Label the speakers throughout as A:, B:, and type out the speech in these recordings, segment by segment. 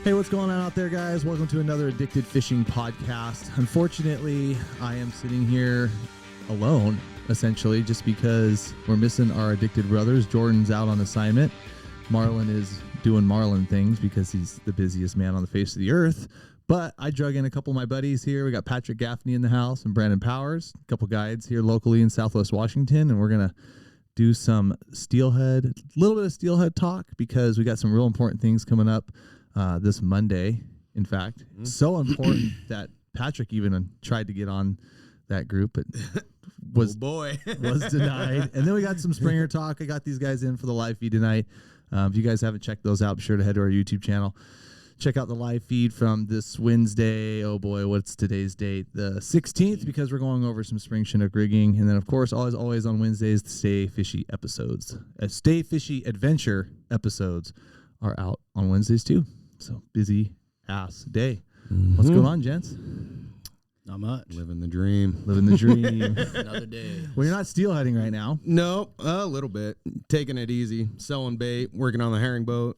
A: Hey, what's going on out there, guys? Welcome to another Addicted Fishing podcast. Unfortunately, I am sitting here alone, essentially, just because we're missing our addicted brothers. Jordan's out on assignment. Marlon is doing Marlon things because he's the busiest man on the face of the earth. But I drug in a couple of my buddies here. We got Patrick Gaffney in the house and Brandon Powers, a couple guides here locally in Southwest Washington, and we're going to do some steelhead, a little bit of steelhead talk because we got some real important things coming up this Monday. In fact, so important that Patrick even tried to get on that group, but was denied. And then we got some Springer talk. I got these guys in for the live feed tonight. If you guys haven't checked those out, be sure to head to our YouTube channel. Check out the live feed from this Wednesday. Oh boy, what's today's date? The 16th, because we're going over some spring Chinook rigging. And then, of course, always on Wednesdays, the Stay Fishy episodes. Stay Fishy Adventure episodes are out on Wednesdays too. So busy ass day. What's going on, gents?
B: Not much.
A: Living the dream.
B: Another day.
A: Well, you're not steelheading right now.
C: No, a little bit. Taking it easy. Selling bait, working on the herring boat,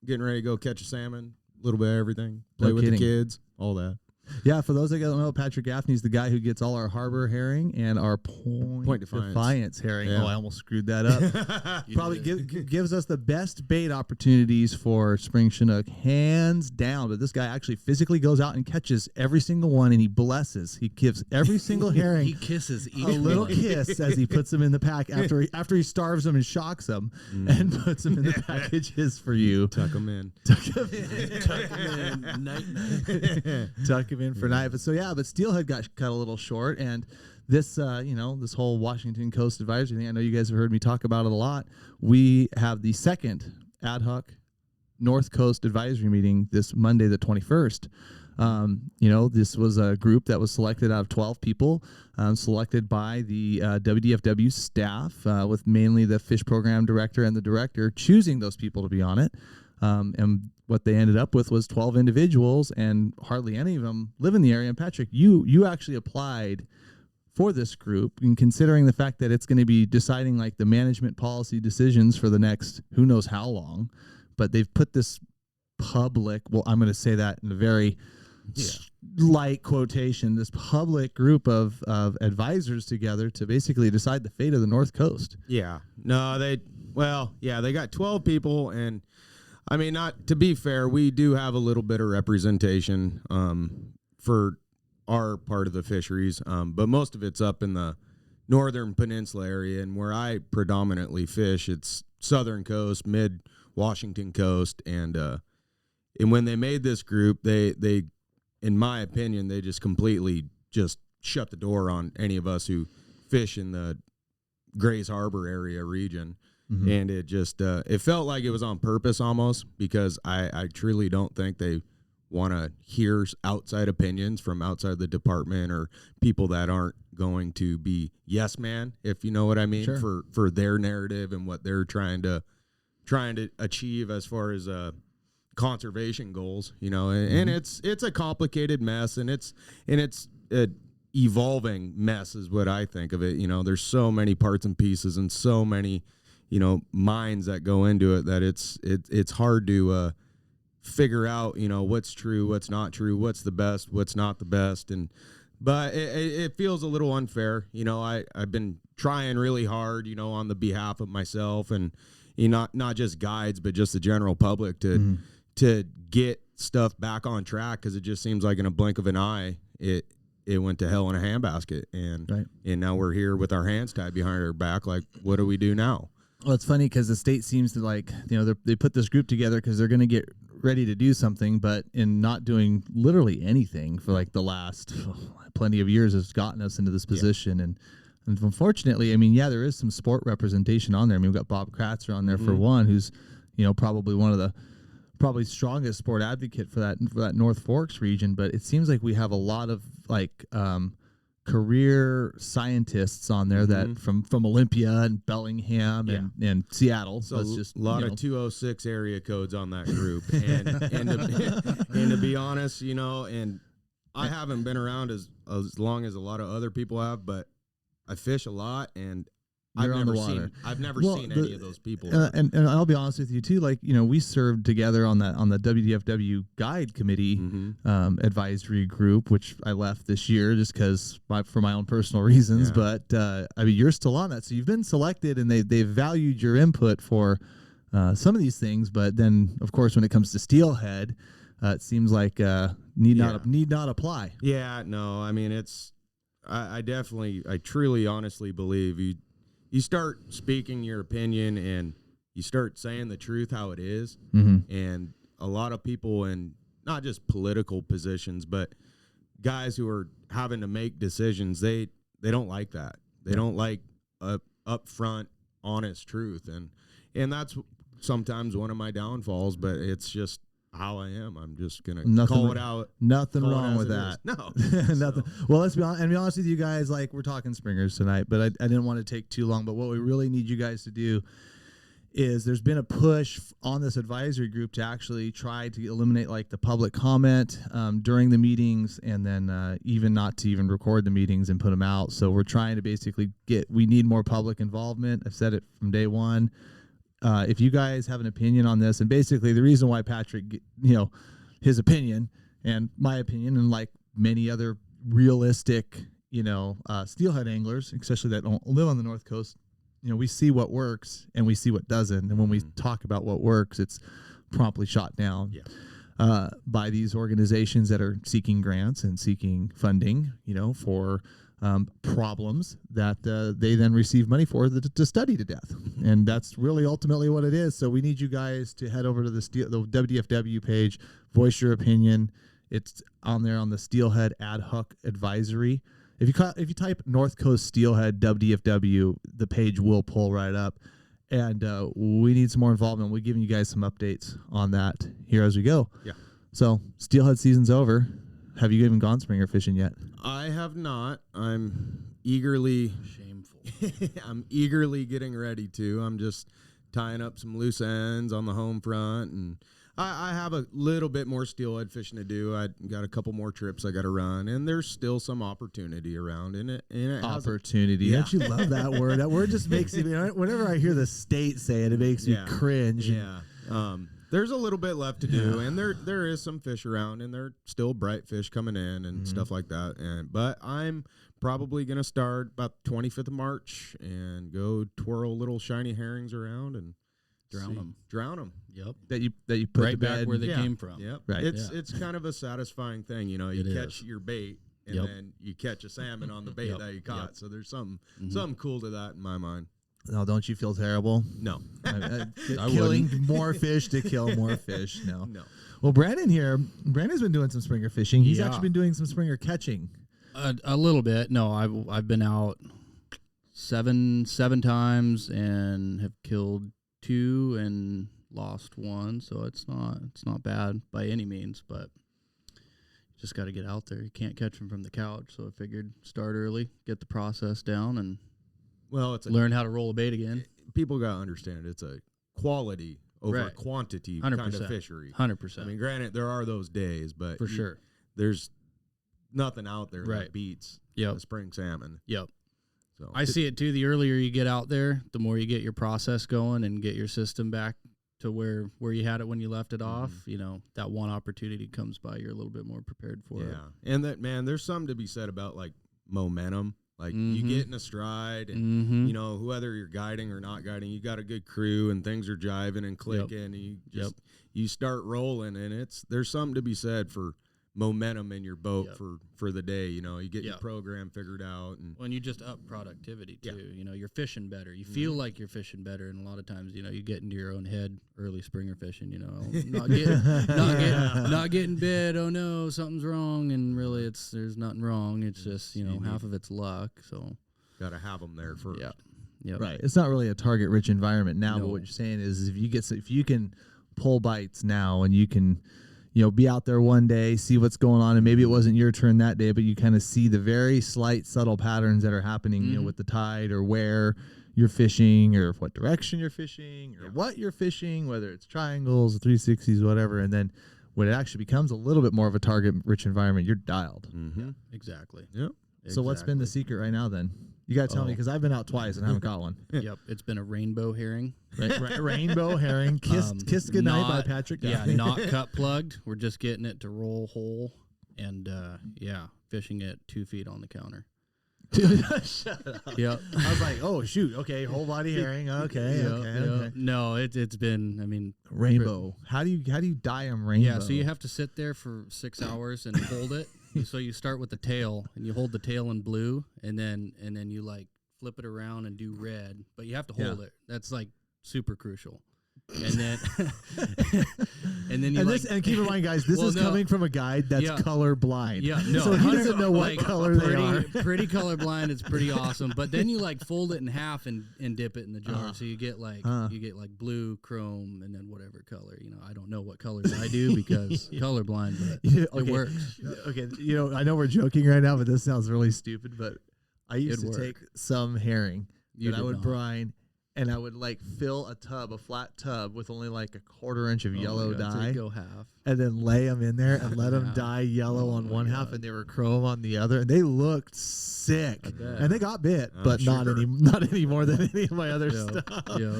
C: getting ready to go catch a salmon, a little bit of everything. Play with the kids, all that.
A: Yeah, for those that don't know, Patrick Gaffney's the guy who gets all our harbor herring and our Point Defiance herring. Yeah. Oh, I almost screwed that up. Probably gives us the best bait opportunities for spring Chinook, hands down. But this guy actually physically goes out and catches every single one, and he blesses. He gives every single herring
B: he kisses each
A: a little kiss as he puts them in the pack after he starves them and shocks them and puts them in the packages for you.
C: Tuck them in.
B: Tuck them in. Night.
A: Tuck them in for night. But but steelhead got cut a little short, and this this whole Washington Coast Advisory thing, I know you guys have heard me talk about it a lot. We have the second ad hoc North Coast Advisory meeting this Monday the 21st. This was a group that was selected out of 12 people, selected by the WDFW staff, with mainly the fish program director and the director choosing those people to be on it. And what they ended up with was 12 individuals, and hardly any of them live in the area. And Patrick, you actually applied for this group, and considering the fact that it's going to be deciding like the management policy decisions for the next who knows how long, but they've put this public, well, I'm going to say that in a very light quotation, this public group of advisors together to basically decide the fate of the North Coast.
C: Yeah. No, they got 12 people, and I mean, not to be fair, we do have a little bit of representation for our part of the fisheries, but most of it's up in the northern peninsula area, and where I predominantly fish, it's southern coast, mid Washington coast, and when they made this group, they in my opinion, they just completely just shut the door on any of us who fish in the Grays Harbor area region. Mm-hmm. And it just it felt like it was on purpose almost, because I truly don't think they want to hear outside opinions from outside the department or people that aren't going to be yes man, if you know what I mean,
A: sure,
C: for their narrative and what they're trying to achieve as far as conservation goals, and it's a complicated mess, and it's a evolving mess is what I think of it. There's so many parts and pieces and so many minds that go into it that it's hard to figure out, what's true, what's not true, what's the best, what's not the best. But it feels a little unfair. I've been trying really hard, on the behalf of myself and not just guides, but just the general public to get stuff back on track. 'Cause it just seems like in a blink of an eye, it went to hell in a handbasket. And now we're here with our hands tied behind our back. Like, what do we do now?
A: Well, it's funny because the state seems to they put this group together because they're going to get ready to do something, but in not doing literally anything for like the last plenty of years has gotten us into this position. And unfortunately, I mean, there is some sport representation on there. I mean, we've got Bob Kratzer on there for one, who's, probably one of the strongest sport advocate for that North Forks region. But it seems like we have a lot of career scientists on there that from Olympia and Bellingham and Seattle.
C: So it's just a lot of 206 area codes on that group. and to be honest, and I haven't been around as long as a lot of other people have, but I fish a lot, and
A: You're on the water.
C: I've never
A: Well,
C: seen
A: the-
C: any of those people.
A: And I'll be honest with you too. Like, we served together on the WDFW guide committee advisory group, which I left this year just because for my own personal reasons.
C: Yeah.
A: But I mean, you're still on that, so you've been selected, and they've valued your input for some of these things. But then, of course, when it comes to steelhead, it seems like need not apply.
C: Yeah, no, I mean I truly, honestly believe you start speaking your opinion and you start saying the truth how it is. And a lot of people in not just political positions, but guys who are having to make decisions, they don't like that. They don't like upfront, honest truth, and that's sometimes one of my downfalls. But it's just how I am. I'm just gonna call it out.
A: Nothing wrong with that.
C: No,
A: nothing. Well, let's be honest with you guys. Like, we're talking springers tonight, but I didn't want to take too long. But what we really need you guys to do is there's been a push on this advisory group to actually try to eliminate like the public comment during the meetings, and then even not to even record the meetings and put them out. So we're trying to basically we need more public involvement. I've said it from day one. If you guys have an opinion on this, and basically the reason why Patrick, his opinion and my opinion, and like many other realistic, steelhead anglers, especially that don't live on the North Coast, we see what works and we see what doesn't. And when we talk about what works, it's promptly shot down by these organizations that are seeking grants and seeking funding, for problems that they then receive money for to study to death. And that's really ultimately what it is. So we need you guys to head over to the WDFW page, voice your opinion. It's on there on the Steelhead Ad Hoc Advisory. If you type North Coast Steelhead WDFW, the page will pull right up. And we need some more involvement. We're giving you guys some updates on that here as we go.
C: Yeah.
A: So steelhead season's over. Have you even gone springer fishing yet?
C: I have not. I'm eagerly getting ready to. I'm just tying up some loose ends on the home front, and I have a little bit more steelhead fishing to do. I got a couple more trips I got to run, and there's still some opportunity around in it.
A: Opportunity. Yeah. Don't you love that word? That word just makes me, whenever I hear the state say it, it makes me cringe.
C: Yeah. There's a little bit left to do, and there is some fish around, and there are still bright fish coming in and stuff like that. But I'm probably gonna start about 25th of March and go twirl little shiny herrings around and drown them.
B: Yep.
A: That you put
B: right
A: to
B: back
A: bed.
B: where they came from.
C: Yep.
A: Right.
C: It's kind of a satisfying thing, you catch your bait and then you catch a salmon on the bait that you caught. So there's something cool to that in my mind.
A: No, don't you feel terrible?
C: No.
A: Killing more fish to kill more fish. No. Well, Brandon's been doing some springer fishing. He's actually been doing some springer catching.
B: A little bit. No, I've been out seven times and have killed 2 and lost 1. So it's not bad by any means, but you just got to get out there. You can't catch them from the couch. So I figured start early, get the process down, and learn how to roll a bait again.
C: People got to understand it's a quality over quantity
B: 100%.
C: kind of fishery.
B: 100%.
C: I mean, granted, there are those days, but
B: for sure,
C: there's nothing out there that beats the spring salmon.
B: Yep.
C: So
B: I see it too. The earlier you get out there, the more you get your process going and get your system back to where you had it when you left it off. That one opportunity comes by, you're a little bit more prepared for it.
C: Yeah. And that, man, there's something to be said about like momentum. Like you get in a stride and, whether you're guiding or not guiding, you got a good crew and things are jiving and clicking. And you start rolling, and there's something to be said for momentum in your boat for the day. You get your program figured out, and
B: when you just up productivity too, you're fishing better. You feel like you're fishing better, and a lot of times, you get into your own head early springer fishing. Not getting bit. Oh no, something's wrong, and really, there's nothing wrong. It's just half of it's luck. So
C: got to have them there first.
B: Yeah.
A: Right. It's not really a target-rich environment now, but what you're saying is if you can pull bites now, and you can be out there one day, see what's going on, and maybe it wasn't your turn that day, but you kind of see the very slight, subtle patterns that are happening, with the tide, or where you're fishing, or what direction you're fishing, or what you're fishing, whether it's triangles, 360s, whatever. And then when it actually becomes a little bit more of a target-rich environment, you're dialed.
B: Yeah, exactly.
C: Yep.
A: So what's been the
B: Exactly.
A: secret right now then? You got to tell me
B: Oh.
A: because I've been out twice and haven't caught one.
B: Yep, it's been a rainbow herring.
A: Rainbow herring, kissed goodnight by
B: Not-
A: Patrick.
B: Yeah, not cut plugged. We're just getting it to roll whole, and fishing it 2 feet on the counter.
A: Shut up.
B: Yep.
A: I was like, oh shoot, okay, whole body herring. Okay,
B: Yep,
A: okay,
B: yep.
A: okay.
B: No, it's been. I mean,
A: Rainbow. How do you dye them rainbow?
B: yeah. So you have to sit there for 6 hours and hold it. So you start with the tail, and you hold the tail in blue, and then you like flip it around and do red, but you have to hold it. That's like super crucial. And then and then you
A: and keep in mind, guys, this is coming from a guy that's color blind.
B: Yeah, no,
A: so he doesn't know what color they are.
B: Pretty colorblind. It's pretty awesome. But then you like fold it in half and dip it in the jar, so you get like blue, chrome, and then whatever color. You know, I don't know what colors I do because colorblind, but it works.
A: Okay, I know we're joking right now, but this sounds really stupid. But I used to take some herring that I would brine. And I would like fill a flat tub with only like a 1/4 inch of yellow dye,
B: go half,
A: and then lay them in there and let them dye yellow on one half, and they were chrome on the other, and they looked sick. And they got bit, but not any more than any of my other stuff.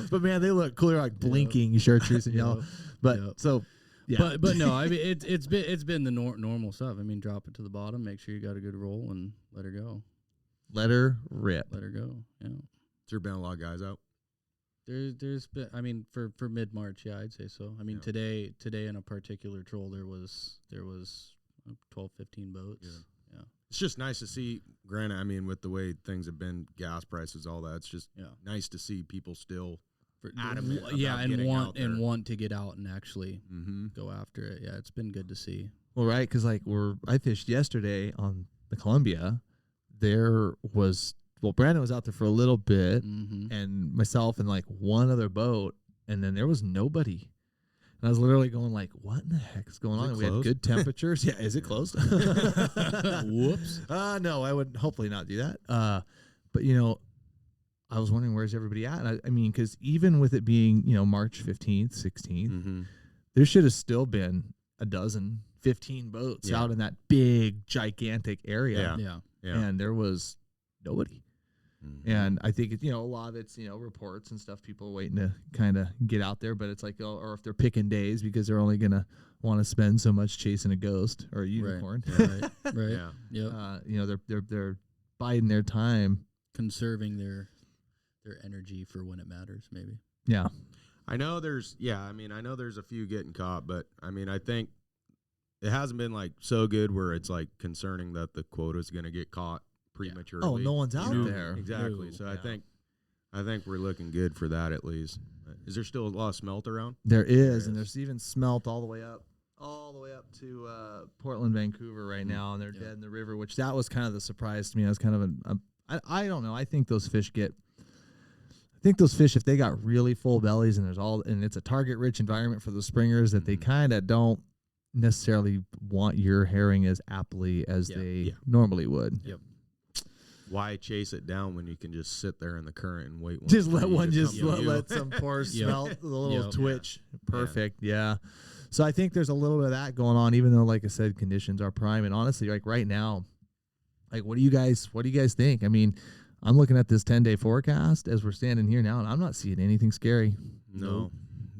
A: But man, they look cool. They're like blinking chartreuse and yellow. But so. Yeah.
B: But no, I mean it's been the normal stuff. I mean, drop it to the bottom, make sure you got a good roll, and let her go.
A: Let her rip.
B: Let her go. Yeah.
C: Has there been a lot of guys out?
B: There's been, I mean, for mid March, yeah, I'd say so. I mean, today in a particular troll, there was 12, 15 boats. Yeah.
C: It's just nice to see. Granted, I mean, with the way things have been, gas prices, all that, it's just nice to see people still adamant.
B: And want to get out and actually go after it. Yeah, it's been good to see.
A: Well, right, because like I fished yesterday on the Columbia. There was. Well, Brandon was out there for a little bit, and myself and like one other boat, and then there was nobody. And I was literally going like, "What in the heck is going on?" We had good temperatures. Yeah, is it closed?
B: Whoops.
A: No, I would hopefully not do that. But I was wondering where's everybody at. And I mean, because even with it being March 15th, 16th, there should have still been 15 boats out in that big, gigantic area.
B: Yeah.
A: And there was nobody. And I think a lot of it's reports and stuff, people waiting to kind of get out there, but it's like, or if they're picking days because they're only gonna want to spend so much chasing a ghost or a unicorn.
B: Right. Yeah.
A: They're biding their time,
B: conserving their energy for when it matters, maybe.
A: Yeah.
C: I know there's a few getting caught, but I mean, I think it hasn't been like so good where it's like concerning that the quota is going to get caught prematurely.
A: Oh, no one's out there.
C: Exactly.
A: No.
C: So I think we're looking good for that at least. Is there still a lot of smelt around?
A: There is, and there's even smelt all the way up to Portland, Vancouver right now, and they're dead in the river. Which that was kind of the surprise to me. I was kind of I don't know. I think those fish, if they got really full bellies and it's a target rich environment for the springers, that they kind of don't necessarily want your herring as aptly as they normally would.
B: Yep.
C: Why chase it down when you can just sit there in the current and wait?
A: Just let one let some pores smelt, a little twitch. Perfect. Yeah. So I think there's a little bit of that going on, even though, like I said, conditions are prime. And honestly, like right now, like what do you guys think? I mean, I'm looking at this 10-day forecast as we're standing here now, and I'm not seeing anything scary.
C: No.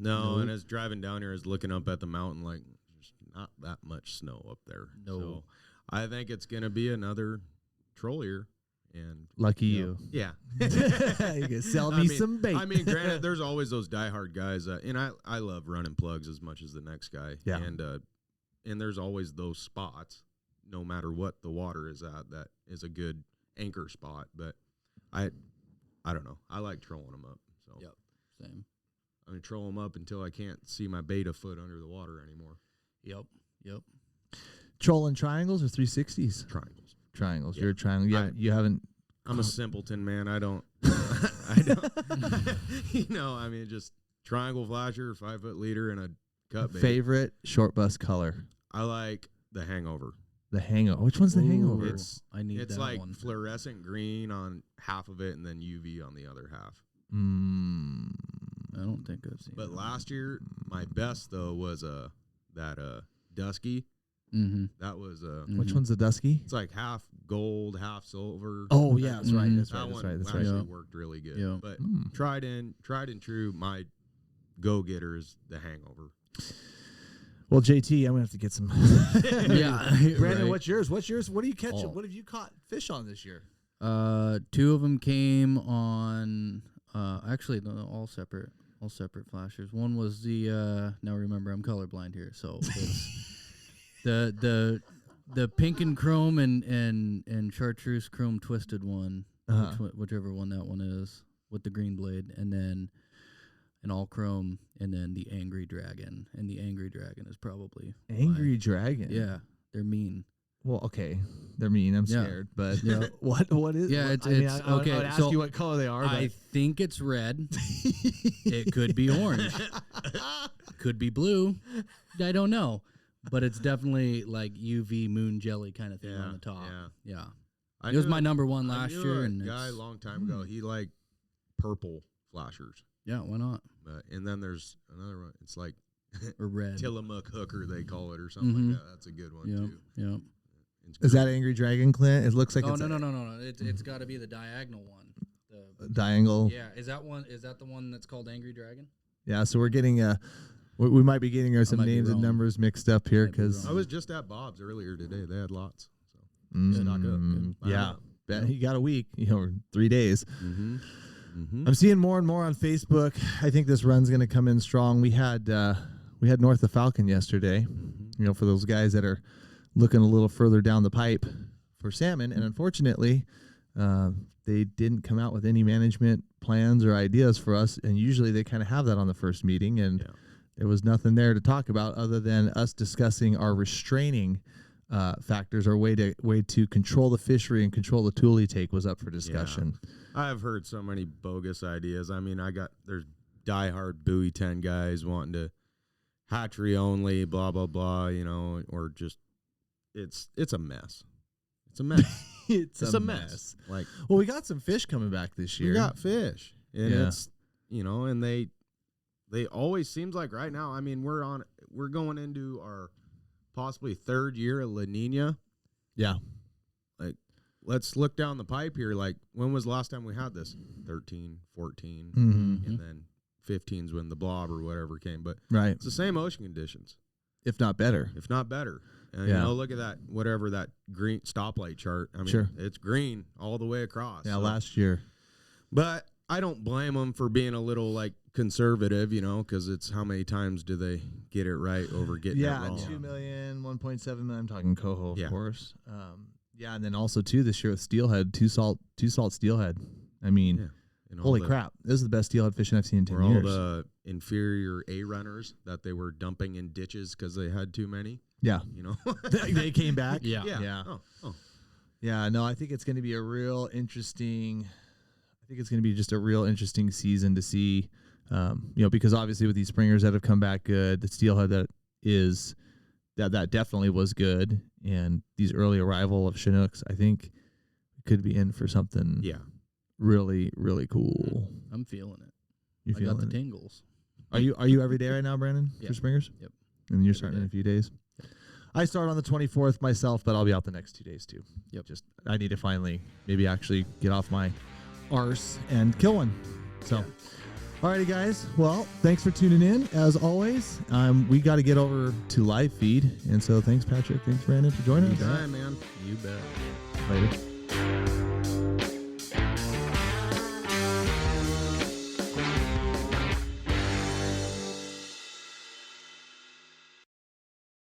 C: And as driving down here, I was looking up at the mountain, like there's not that much snow up there.
B: No.
C: So I think it's gonna be another troll year. And
A: lucky you.
C: Yeah.
A: You can sell me some bait.
C: I mean, granted, there's always those diehard guys, and I love running plugs as much as the next guy.
A: Yeah.
C: And there's always those spots, no matter what the water is at, that is a good anchor spot. But I don't know. I like trolling them up. So
B: Yep. Same.
C: I'm gonna troll them up until I can't see my bait a foot under the water anymore.
B: Yep.
A: Trolling triangles or 360s?
C: Triangles.
A: Yeah. You're a triangle. You haven't.
C: I'm a simpleton, man. I don't. I mean, just triangle flasher, 5-foot leader, and a cut bait.
A: Favorite short bus color?
C: I like the Hangover.
A: The Hangover. Which one's the Hangover?
C: It's
B: that
C: like
B: one.
C: fluorescent green on half of it, and then UV on the other half.
B: I don't think I've seen.
C: But last year, my best though was that dusky
B: Mm-hmm.
C: That was
A: Which one's the dusky?
C: it's like half gold, half silver.
A: Oh yeah, that's right.
B: Mhm.
A: That's
C: that
A: right. That's
C: one
A: right. That's
C: actually
A: right.
C: worked really good.
B: Yeah.
C: But tried and true. My go getter is the hangover.
A: Well, JT, I'm gonna have to get some.
B: Yeah,
A: Brandon,
B: right.
A: what's yours? What do you catch?
B: Oh.
A: What have you caught fish on this year?
B: 2 of them came on. Actually, no, all separate flashers. One was the. Now remember, I'm colorblind here, so it's the pink and chrome and chartreuse chrome twisted one, whichever one that one is, with the green blade, and then an all chrome, and then the angry dragon. And the angry dragon is probably
A: Angry dragon.
B: Yeah, they're mean.
A: Well, okay, they're mean. I'm
B: Yeah.
A: scared, but
B: Yeah.
A: what is?
B: Yeah,
A: what,
B: it's
A: I would
B: okay.
A: ask
B: So
A: you what color they are.
B: I think it's red. It could be orange. Could be blue. I don't know. But it's definitely like UV moon jelly kind of thing on the top. Yeah. It was my number one last year.
C: And guy a long time ago, he liked purple flashers.
B: Yeah, why not?
C: And then there's another one. It's like
B: Or red.
C: Tillamook hooker, they call it, or something like that. That's a good one too.
B: Yeah.
A: Is that Angry Dragon, Clint? It looks like
B: Oh
A: it's
B: no. It's got to be the diagonal one.
A: a diagonal.
B: Yeah. Is that the one that's called Angry Dragon?
A: Yeah, so we're getting we might be getting some
B: might be
A: names and
B: wrong.
A: numbers mixed up here
B: Might be
A: because
C: I was just at Bob's earlier today. They had lots. So
A: stock
C: up. Good.
A: Yeah, bet he got a week, or 3 days.
C: Mm-hmm.
A: I'm seeing more and more on Facebook. I think this run's going to come in strong. We had north of Falcon yesterday. You know, for those guys that are looking a little further down the pipe for salmon, and unfortunately, they didn't come out with any management plans or ideas for us. And usually, they kind of have that on the first meeting, and there was nothing there to talk about other than us discussing our restraining factors, our way to control the fishery and control the tool take was up for discussion.
C: Yeah. I've heard so many bogus ideas. I mean, there's diehard buoy 10 guys wanting to hatchery only, blah blah blah, you know, or just it's a mess. It's a mess.
A: it's a mess.
C: Like,
A: well, we got some fish coming back this year.
C: we got fish, and it's, you know, and they always seems like right now. I mean, we're going into our possibly 3rd year of La Nina.
A: Yeah.
C: Like, let's look down the pipe here. Like, when was the last time we had this? 13, 14, and then 15's when the blob or whatever came. But
A: right,
C: it's the same ocean conditions,
A: if not better.
C: if not better. And you know, look at that, whatever that green stoplight chart. I mean, it's green all the way across.
A: Yeah, last year.
C: But I don't blame them for being a little like conservative, you know, because it's how many times do they get it right over getting it wrong?
A: 2 million, 1.7 million. I'm talking coho, of
C: Yeah.
A: course. Yeah, and then also too this year with steelhead, two salt steelhead. I mean, holy crap, this is the best steelhead fishing I've seen in 10
C: Were
A: years.
C: all the inferior A runners that they were dumping in ditches because they had too many.
A: Yeah,
C: You know,
A: they came back.
B: Yeah.
A: Yeah.
C: Oh.
A: Yeah, no, I think it's going to be a real interesting. I think it's going to be just a real interesting season to see, you know, because obviously with these springers that have come back good, the steelhead that definitely was good, and these early arrival of Chinooks, I think could be in for something.
C: Yeah.
A: Really, really cool.
B: I'm feeling it.
A: You
B: I got the
A: feeling it?
B: tingles.
A: Are you every day right now, Brandon,
B: Yeah.
A: for springers?
B: Yep.
A: And you're
B: Every
A: starting in
B: day.
A: a few days. I start on the 24th myself, but I'll be out the next 2 days too.
B: Yep.
A: Just I need to finally maybe actually get off my arse and kill one. So, alrighty, guys. Well, thanks for tuning in. As always, we got to get over to live feed, and so thanks, Patrick. Thanks, Brandon, for joining us.
C: Anytime, man.
B: You bet.
A: Later.